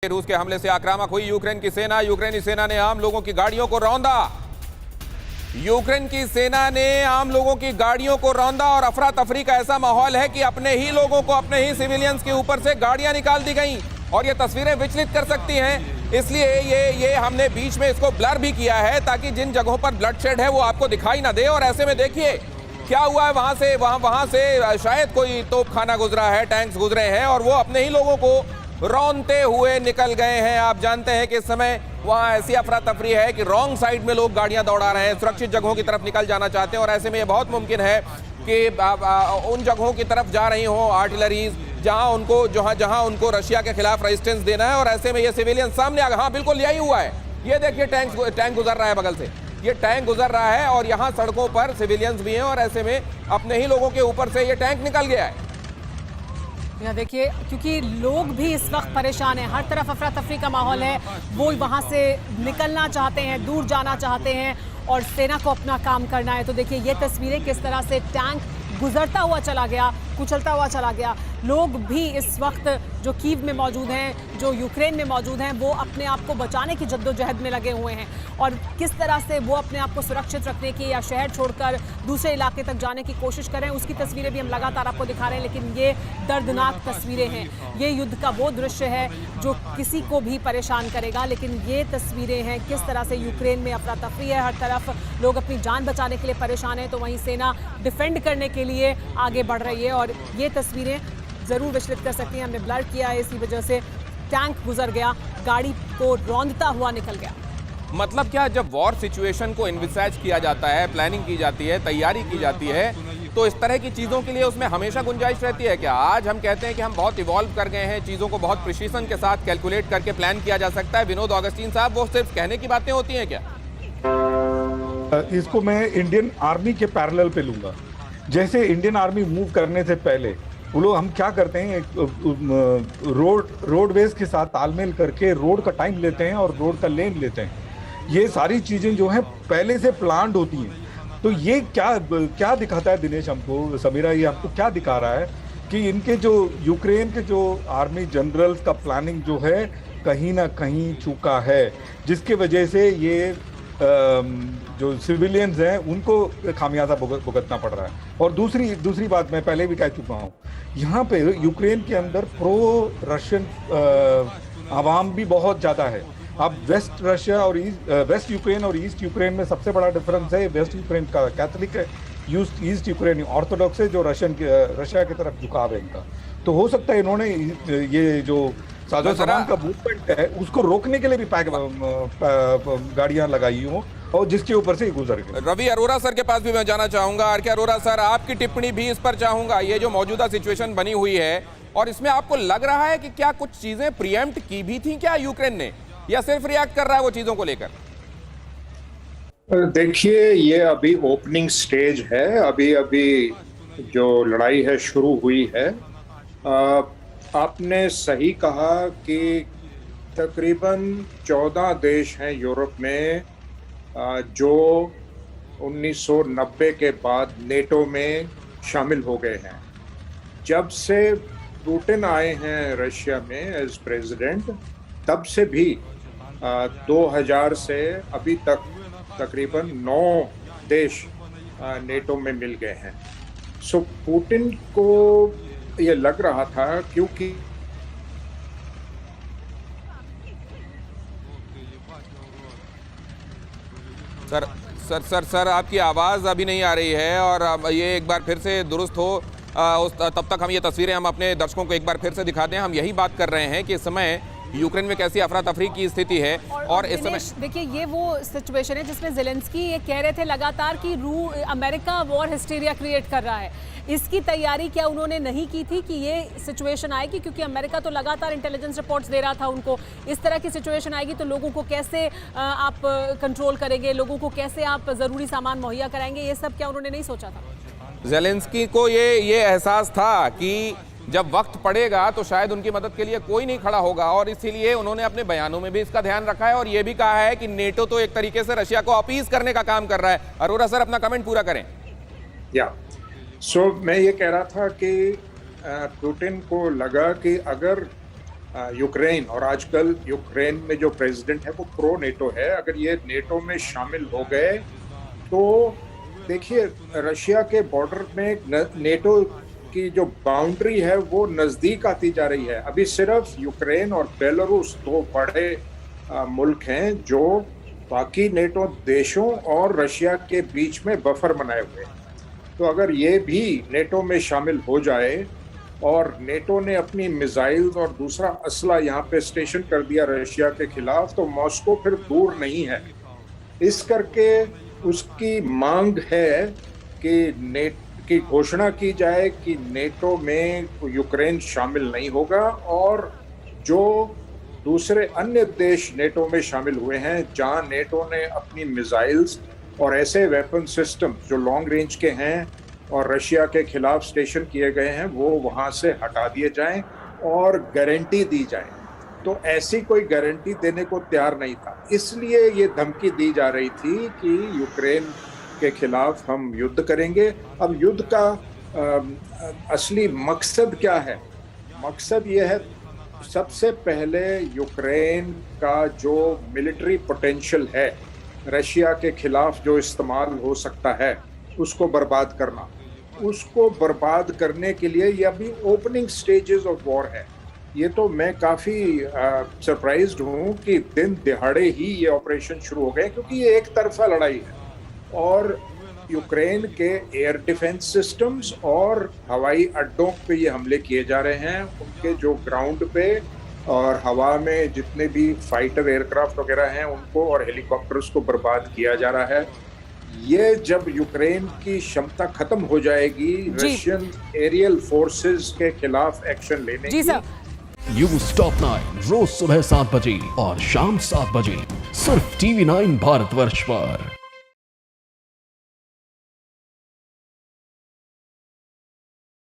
रूस के हमले से आक्रामक हुई यूक्रेन की सेना। यूक्रेनी सेना ने आम लोगों की गाड़ियों को रौंदा। यूक्रेन की सेना ने आम लोगों की गाड़ियों को रौंदा और अफरा तफरी का ऐसा माहौल है कि अपने ही लोगों को, अपने ही सिविलियंस के ऊपर से गाड़ियां निकाल दी गई और ये तस्वीरें विचलित कर सकती हैं। इसलिए ये हमने बीच में इसको ब्लर भी किया है ताकि जिन जगहों पर ब्लड शेड है वो आपको दिखाई ना दे। और ऐसे में देखिए क्या हुआ है, वहां से शायद कोई तोपखाना गुजरा है, टैंक्स गुजरे हैं और वो अपने ही लोगों को रौंदते हुए निकल गए हैं। आप जानते हैं कि इस समय वहां ऐसी अफरा तफरी है कि रॉन्ग साइड में लोग गाड़ियां दौड़ा रहे हैं, सुरक्षित जगहों की तरफ निकल जाना चाहते हैं और ऐसे में ये बहुत मुमकिन है कि उन जगहों की तरफ जा रही हो आर्टिलरीज जहां उनको रशिया के खिलाफ रेजिस्टेंस देना है। और ऐसे में ये सिविलियन सामने आ गए। हाँ बिल्कुल यही हुआ है। ये देखिए टैंक गुजर रहा है बगल से, ये टैंक गुजर रहा है और यहाँ सड़कों पर सिविलियंस भी हैं और ऐसे में अपने ही लोगों के ऊपर से ये टैंक निकल गया है। यहाँ देखिए, क्योंकि लोग भी इस वक्त परेशान हैं, हर तरफ अफरा तफरी का माहौल है। वो वहाँ से निकलना चाहते हैं, दूर जाना चाहते हैं और सेना को अपना काम करना है। तो देखिए ये तस्वीरें किस तरह से टैंक गुजरता हुआ चला गया, कुचलता हुआ चला गया। लोग भी इस वक्त जो कीव में मौजूद हैं, जो यूक्रेन में मौजूद हैं, वो अपने आप को बचाने की जद्दोजहद में लगे हुए हैं और किस तरह से वो अपने आप को सुरक्षित रखने की या शहर छोड़कर दूसरे इलाके तक जाने की कोशिश करें, उसकी तस्वीरें भी हम लगातार आपको दिखा रहे हैं। लेकिन ये दर्दनाक तस्वीरें हैं। ये युद्ध का वो दृश्य है जो किसी को भी परेशान करेगा। लेकिन ये तस्वीरें हैं किस तरह से यूक्रेन में अफरा तफरी है, हर तरफ लोग अपनी जान बचाने के लिए परेशान हैं, तो वहीं सेना डिफेंड करने के लिए आगे बढ़ रही है। और ये तस्वीरें ज़रूर विचलित कर सकती हैं। हमने ब्लर किया है, इसी वजह से टैंक गुजर गया, गाड़ी को रौंदता हुआ निकल गया। मतलब क्या, जब वॉर सिचुएशन को इन्विसाइज किया जाता है, प्लानिंग की जाती है, तैयारी की जाती है, तो इस तरह की चीज़ों के लिए उसमें हमेशा गुंजाइश रहती है क्या? आज हम कहते हैं कि हम बहुत इवॉल्व कर गए हैं, चीज़ों को बहुत प्रिसीजन के साथ कैलकुलेट करके प्लान किया जा सकता है। विनोद ऑगस्टीन साहब, वो सिर्फ कहने की बातें होती हैं क्या? इसको मैं इंडियन आर्मी के पैरेलल पे लूंगा। जैसे इंडियन आर्मी मूव करने से पहले वो लोग हम क्या करते हैं, रोडवेज के साथ तालमेल करके रोड का टाइम लेते हैं और रोड का लेन लेते हैं। ये सारी चीजें जो हैं पहले से प्लान्ड होती हैं। तो ये क्या दिखाता है दिनेश हमको, समीरा, ये हमको क्या दिखा रहा है कि इनके जो यूक्रेन के जो आर्मी जनरल्स का प्लानिंग जो है कहीं ना कहीं चूका है, जिसके वजह से ये जो सिविलियंस हैं उनको खामियाजा भुगतना पड़ रहा है। और दूसरी बात मैं पहले भी कह चुका हूँ, यहाँ पे यूक्रेन के अंदर प्रो रशियन आवाम भी बहुत ज़्यादा है। अब वेस्ट यूक्रेन और ईस्ट यूक्रेन में सबसे बड़ा डिफरेंस है, वेस्ट यूक्रेन का कैथोलिक है, ईस्ट यूक्रेन ऑर्थोडॉक्स है, जो रशिया की तरफ झुकाव है इनका। तो हो सकता है इन्होंने ये जो साजो सामान का मूवमेंट है उसको रोकने के लिए भी गाड़ियां लगाई हों और जिसके ऊपर से गुजर गए। रवि अरोरा सर के पास भी मैं जाना चाहूंगा। आर.के. अरोरा सर, आपकी टिप्पणी भी इस पर चाहूंगा। ये जो मौजूदा सिचुएशन बनी हुई है और इसमें आपको लग रहा है कि क्या कुछ चीजें प्रीएम्प्ट की भी थी क्या यूक्रेन ने, या सिर्फ रिएक्ट कर रहा है वो चीजों को लेकर? देखिए, ये अभी ओपनिंग स्टेज है, अभी जो लड़ाई है शुरू हुई है। आपने सही कहा कि तकरीबन 14 देश हैं यूरोप में जो 1990 के बाद नेटो में शामिल हो गए हैं। जब से पुतिन आए हैं रशिया में एज प्रेसिडेंट, तब से भी 2000 से अभी तक तकरीबन 9 देश नेटो में मिल गए हैं। सो पुतिन को ये लग रहा था, क्योंकि सर आपकी आवाज़ अभी नहीं आ रही है और अब ये एक बार फिर से दुरुस्त हो तब तक हम ये तस्वीरें हम अपने दर्शकों को एक बार फिर से दिखा दें। हम यही बात कर रहे हैं कि इस समय यूक्रेन में कैसी अफरा तफरी की स्थिति है और इस समय देखिए ये वो सिचुएशन है जिसमें ज़ेलेंस्की ये कह रहे थे लगातार कि अमेरिका वॉर हिस्टीरिया क्रिएट कर रहा है। इसकी तैयारी क्या उन्होंने नहीं की थी कि ये सिचुएशन आएगी? क्योंकि अमेरिका तो लगातार इंटेलिजेंस रिपोर्ट्स दे रहा था उनको। इस तरह की सिचुएशन आएगी तो लोगों को कैसे आप कंट्रोल करेंगे, लोगों को कैसे आप ज़रूरी सामान मुहैया कराएंगे, ये सब क्या उन्होंने नहीं सोचा था? ज़ेलेंस्की को ये एहसास था कि जब वक्त पड़ेगा तो शायद उनकी मदद के लिए कोई नहीं खड़ा होगा और इसीलिए उन्होंने अपने बयानों में भी इसका ध्यान रखा है और ये भी कहा है कि नेटो तो एक तरीके से रशिया को अपीज करने का काम कर रहा है। अरोरा सर, अपना कमेंट पूरा करें। मैं ये कह रहा था कि पुतिन को लगा कि अगर यूक्रेन, और आजकल यूक्रेन में जो प्रेसिडेंट है वो प्रो नेटो है, अगर ये नेटो में शामिल हो गए तो देखिए रशिया के बॉर्डर में नेटो की जो बाउंड्री है वो नज़दीक आती जा रही है। अभी सिर्फ यूक्रेन और बेलारूस दो बड़े मुल्क हैं जो बाकी नेटो देशों और रशिया के बीच में बफर बनाए हुए हैं। तो अगर ये भी नेटो में शामिल हो जाए और नेटो ने अपनी मिसाइल्स और दूसरा असला यहाँ पे स्टेशन कर दिया रशिया के खिलाफ, तो मॉस्को फिर दूर नहीं है। इस करके उसकी मांग है कि की घोषणा की जाए कि नेटो में यूक्रेन शामिल नहीं होगा, और जो दूसरे अन्य देश नेटो में शामिल हुए हैं जहां नेटो ने अपनी मिसाइल्स और ऐसे वेपन सिस्टम जो लॉन्ग रेंज के हैं और रशिया के खिलाफ स्टेशन किए गए हैं वो वहां से हटा दिए जाएं और गारंटी दी जाए। तो ऐसी कोई गारंटी देने को तैयार नहीं था, इसलिए ये धमकी दी जा रही थी कि यूक्रेन के खिलाफ हम युद्ध करेंगे। अब युद्ध का असली मकसद क्या है? मकसद ये है सबसे पहले यूक्रेन का जो मिलिट्री पोटेंशियल है रशिया के खिलाफ जो इस्तेमाल हो सकता है उसको बर्बाद करना। उसको बर्बाद करने के लिए ये अभी ओपनिंग स्टेजेस ऑफ वॉर है। ये तो मैं काफ़ी सरप्राइज्ड हूँ कि दिन दिहाड़े ही ये ऑपरेशन शुरू हो गए, क्योंकि ये एक तरफा लड़ाई है और यूक्रेन के एयर डिफेंस सिस्टम्स और हवाई अड्डों पे ये हमले किए जा रहे हैं। उनके जो ग्राउंड पे और हवा में जितने भी फाइटर एयरक्राफ्ट वगैरह हैं उनको और हेलीकॉप्टर्स को बर्बाद किया जा रहा है। ये जब यूक्रेन की क्षमता खत्म हो जाएगी रशियन एरियल फोर्सेस के खिलाफ एक्शन लेने जी की। न्यूज़ टॉप 9 रोज सुबह 7 बजे और शाम 7 बजे सिर्फ TV9 भारतवर्ष पर।